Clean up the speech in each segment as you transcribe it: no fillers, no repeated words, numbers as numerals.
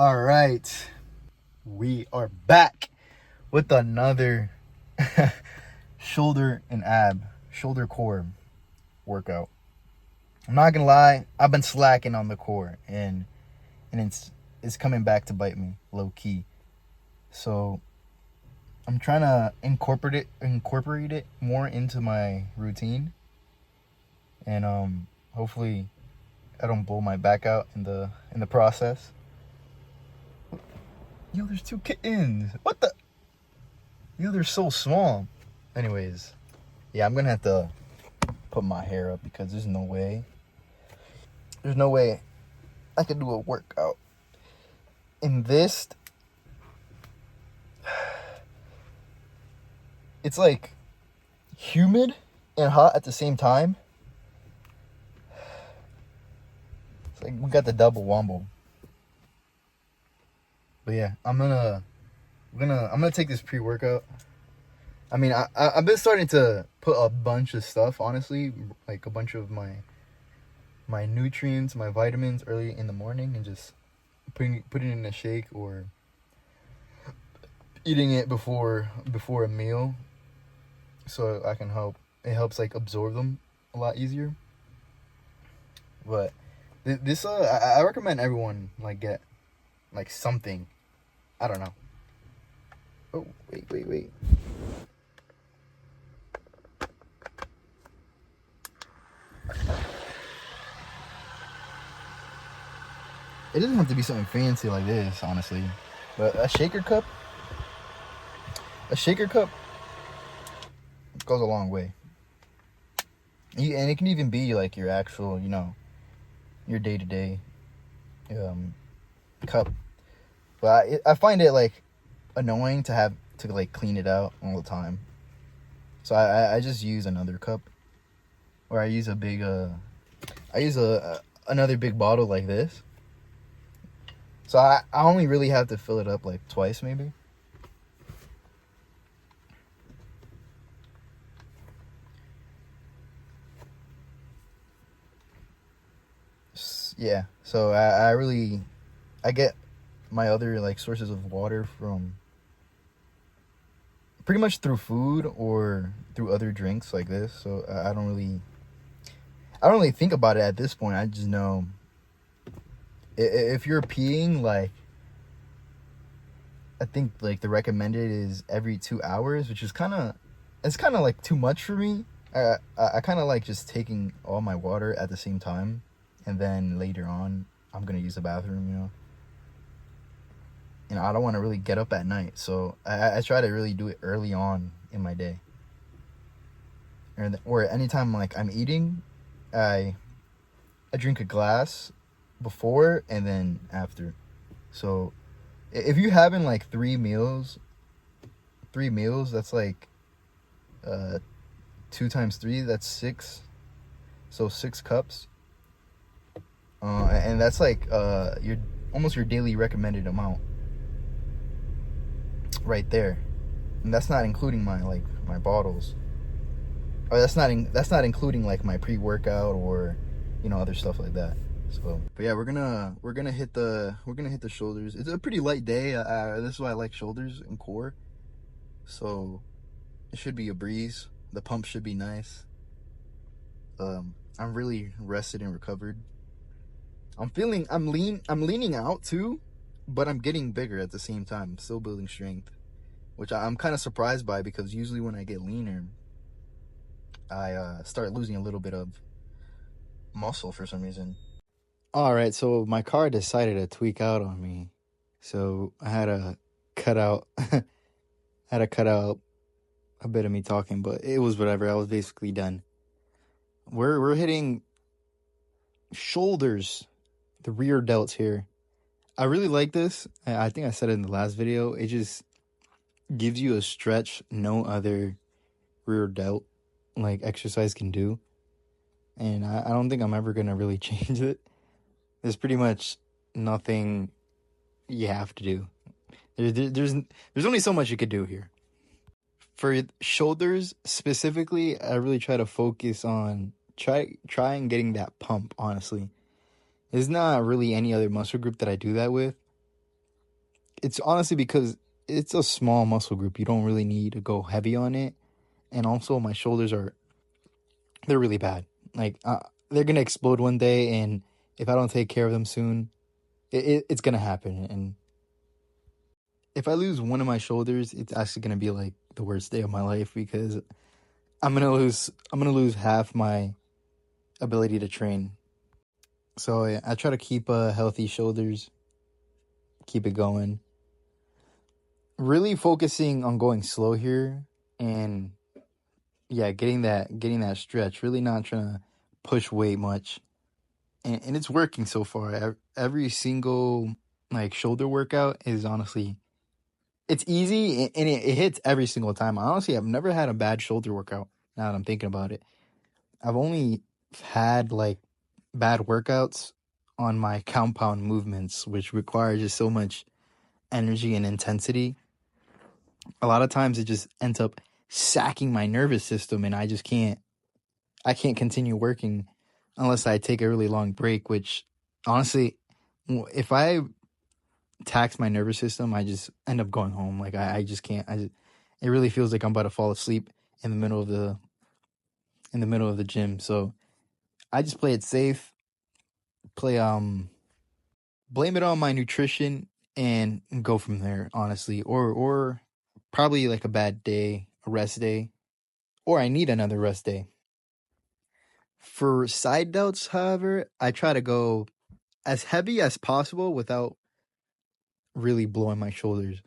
All right, we are back with another shoulder core workout. I'm not gonna lie, I've been slacking on the core, and it's coming back to bite me low key. So I'm trying to incorporate it more into my routine, and hopefully I don't blow my back out in the process. Yo, there's two kittens. What the? Yo, they're so small. Anyways, yeah, I'm gonna have to put my hair up because there's no way I could do a workout in this. It's like humid and hot at the same time. It's like we got the double wombo. But yeah, I'm gonna take this pre-workout. I mean, I've been starting to put a bunch of stuff, honestly, like a bunch of my nutrients, my vitamins early in the morning, and just putting it in a shake or eating it before a meal, so I can help. It helps like absorb them a lot easier. But this I recommend everyone like get like something. I don't know. Oh wait. It doesn't have to be something fancy like this, honestly. But a shaker cup goes a long way. And it can even be like your actual, your day-to-day cup. But I find it like annoying to have to like clean it out all the time. So I just use another cup, or I use another big bottle like this. So I only really have to fill it up like twice maybe. Yeah, so I get my other like sources of water from pretty much through food or through other drinks like this. So I don't really think about it at this point. I just know if you're peeing, like, I think like the recommended is every 2 hours, which is kind of like too much for me. I kind of like just taking all my water at the same time, and then later on I'm gonna use the bathroom. I don't want to really get up at night, so I try to really do it early on in my day, or anytime like I'm eating, I drink a glass before and then after. So if you having like three meals, that's like 2 times 3, that's 6. So 6 cups. And that's like your almost your daily recommended amount right there. And that's not including my bottles. Or that's not including like my pre-workout or other stuff like that. So, but yeah, we're gonna hit the shoulders. It's a pretty light day. This is why I like shoulders and core. So it should be a breeze. The pump should be nice. I'm really rested and recovered. I'm leaning out too, but I'm getting bigger at the same time. I'm still building strength, which I'm kind of surprised by, because usually when I get leaner, I start losing a little bit of muscle for some reason. All right, so my car decided to tweak out on me, so I had to cut out a bit of me talking, but it was whatever. I was basically done. We're hitting shoulders, the rear delts here. I really like this. I think I said it in the last video. It just gives you a stretch no other rear delt like exercise can do, and I don't think I'm ever gonna really change it. There's pretty much nothing you have to do. There's only so much you could do here. For shoulders specifically, I really try to focus on trying getting that pump, honestly. There's not really any other muscle group that I do that with. It's honestly because it's a small muscle group. You don't really need to go heavy on it. And also, my shoulders are they're really bad. Like they're gonna explode one day, and if I don't take care of them soon, it's gonna happen. And if I lose one of my shoulders, it's actually gonna be like the worst day of my life because I'm gonna lose half my ability to train. So yeah, I try to keep healthy shoulders, keep it going. Really focusing on going slow here, and yeah, getting that stretch. Really not trying to push weight much, and it's working so far. Every single like shoulder workout is honestly it's easy and it hits every single time. Honestly, I've never had a bad shoulder workout. Now that I'm thinking about it, I've only had like bad workouts on my compound movements, which require just so much energy and intensity. A lot of times it just ends up sacking my nervous system, and I can't continue working unless I take a really long break, which honestly, if I tax my nervous system, I just end up going home. Like I just can't. It really feels like I'm about to fall asleep in the middle of the gym. So I just play it safe, play blame it on my nutrition and go from there, honestly. Or probably like a bad day, a rest day, or I need another rest day. For side delts, however, I try to go as heavy as possible without really blowing my shoulders.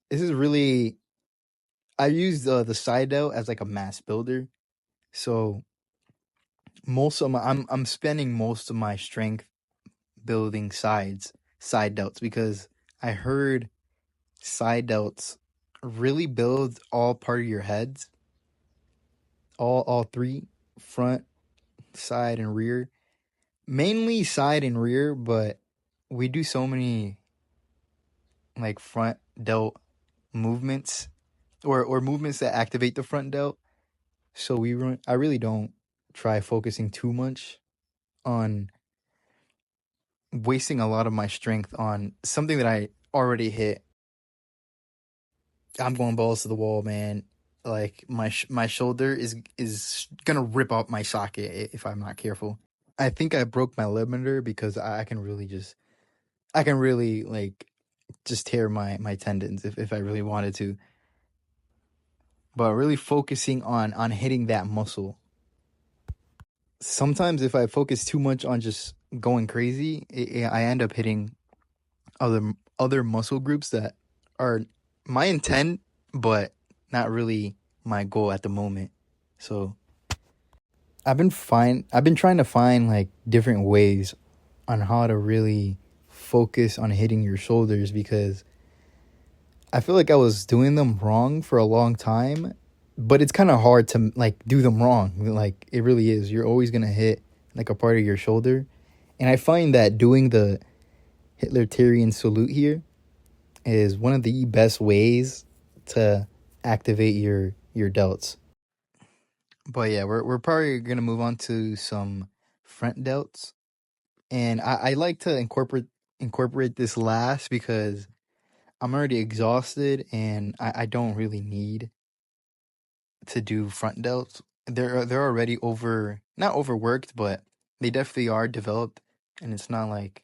This is really I use the side delt as like a mass builder. So I'm spending most of my strength building side delts because I heard side delts really build all part of your heads, all three, front, side, and rear. Mainly side and rear, but we do so many like front delt movements or movements that activate the front delt. So I really don't try focusing too much on wasting a lot of my strength on something that I already hit. I'm going balls to the wall, man. Like my shoulder is gonna rip out my socket if I'm not careful. I think I broke my limiter because I can really like just tear my tendons if I really wanted to. But really focusing on hitting that muscle. Sometimes if I focus too much on just going crazy, I end up hitting other muscle groups that are my intent, but not really my goal at the moment. So I've been trying to find like different ways on how to really focus on hitting your shoulders because I feel like I was doing them wrong for a long time, but it's kind of hard to like do them wrong. Like it really is. You're always going to hit like a part of your shoulder. And I find that doing the Hitlerian salute here is one of the best ways to activate your delts. But yeah, we're probably gonna move on to some front delts, and I like to incorporate this last because I'm already exhausted and I don't really need to do front delts. They're already not overworked, but they definitely are developed, and it's not like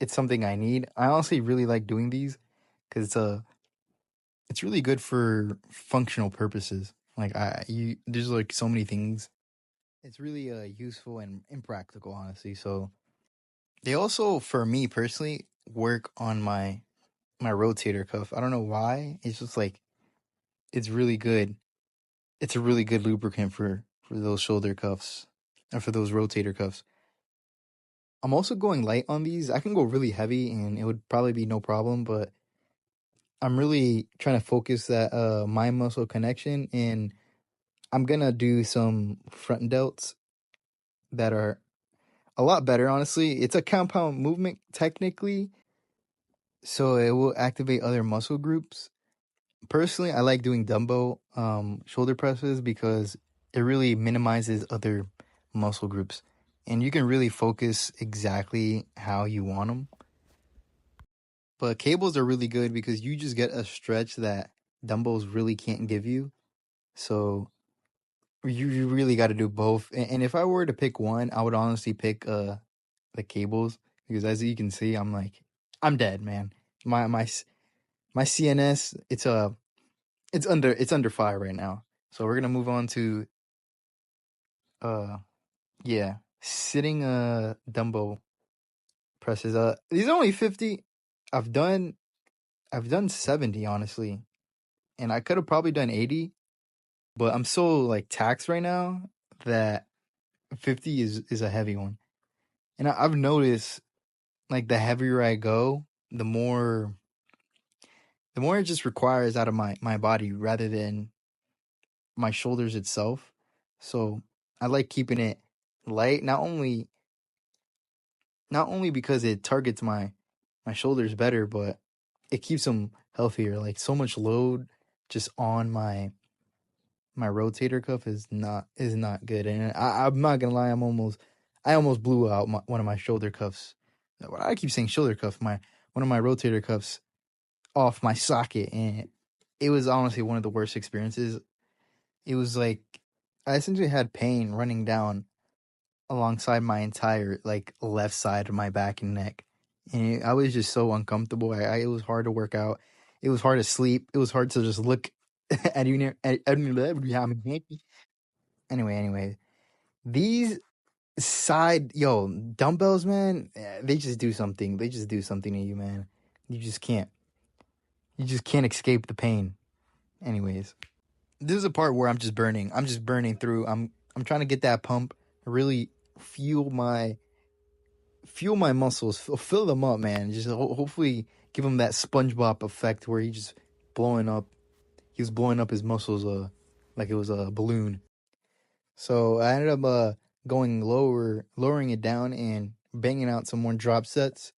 it's something I need. I honestly really like doing these because it's really good for functional purposes. Like there's like so many things. It's really useful and impractical, honestly. So they also, for me personally, work on my rotator cuff. I don't know why. It's just like it's really good. It's a really good lubricant for those shoulder cuffs or for those rotator cuffs. I'm also going light on these. I can go really heavy and it would probably be no problem, but I'm really trying to focus that mind muscle connection, and I'm gonna do some front delts that are a lot better, honestly. It's a compound movement technically, so it will activate other muscle groups. Personally, I like doing dumbbell shoulder presses because it really minimizes other muscle groups, and you can really focus exactly how you want them. But cables are really good because you just get a stretch that dumbbells really can't give you. So you really got to do both. And if I were to pick one, I would honestly pick the cables because as you can see, I'm dead, man. My CNS, it's under 5 right now. So we're gonna move on to uh yeah, sitting dumbbell presses. These are only 50. I've done 70 honestly, and I could have probably done 80, but I'm so like taxed right now that 50 is a heavy one. And I've noticed like the heavier I go, the more it just requires out of my body rather than my shoulders itself. So I like keeping it light, not only because it targets my shoulders better, but it keeps them healthier. Like so much load just on my rotator cuff is not good. And I'm not gonna lie, I almost blew out one of my shoulder cuffs. I keep saying shoulder cuff, one of my rotator cuffs off my socket, and it was honestly one of the worst experiences. It was like I essentially had pain running down alongside my entire like left side of my back and neck, and I was just so uncomfortable. It was hard to work out. It was hard to sleep. It was hard to just look at you. Anyway, these dumbbells, man, they just do something. They just do something to you, man. You just can't. You just can't escape the pain. Anyways, this is a part where I'm just burning. I'm just burning through. I'm trying to get that pump, really fuel my muscles, fill them up, man. Just hopefully give him that SpongeBob effect where he was blowing up his muscles like it was a balloon. So I ended up lowering it down and banging out some more drop sets.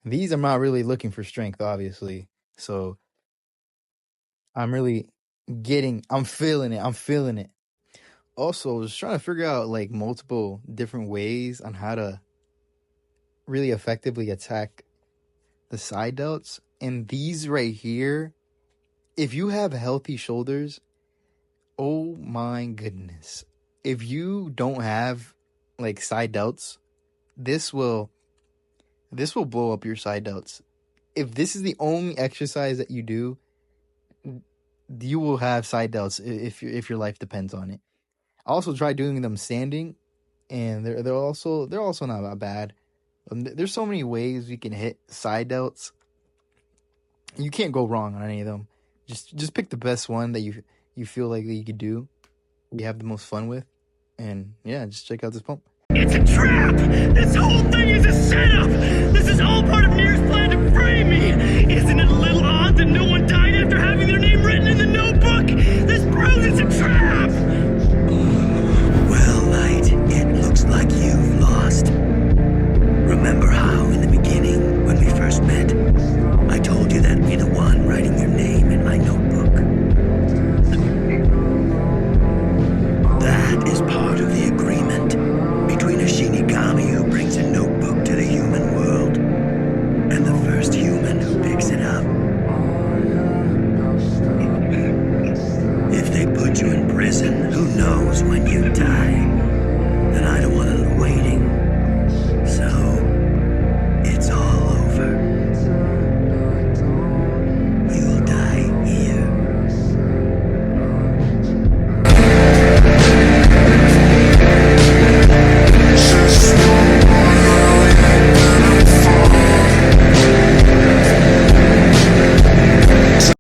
These I'm not really looking for strength, obviously. So I'm really I'm feeling it. Also, I was trying to figure out like multiple different ways on how to really effectively attack the side delts. And these right here, if you have healthy shoulders, oh my goodness. If you don't have like side delts, this will blow up your side delts. If this is the only exercise that you do, you will have side delts if your life depends on it. I also try doing them standing, and they're also not bad. There's so many ways we can hit side delts. You can't go wrong on any of them. Just pick the best one that you feel like that you could do, you have the most fun with, and yeah, just check out this pump. It's a trap! This whole thing is a setup! This is all part of Nier's plan to frame me! Isn't it a little odd that no one died after having their name written in the notebook? This proves it's a trap! Well, Light, it looks like you've lost. Remember how, in the beginning, when we first met, I told you that I'd be the one writing your name in my notebook? That is part of the agreement between a Shinigami who brings a notebook to the human world and the first human who picks it up. If they put you in prison, who knows when you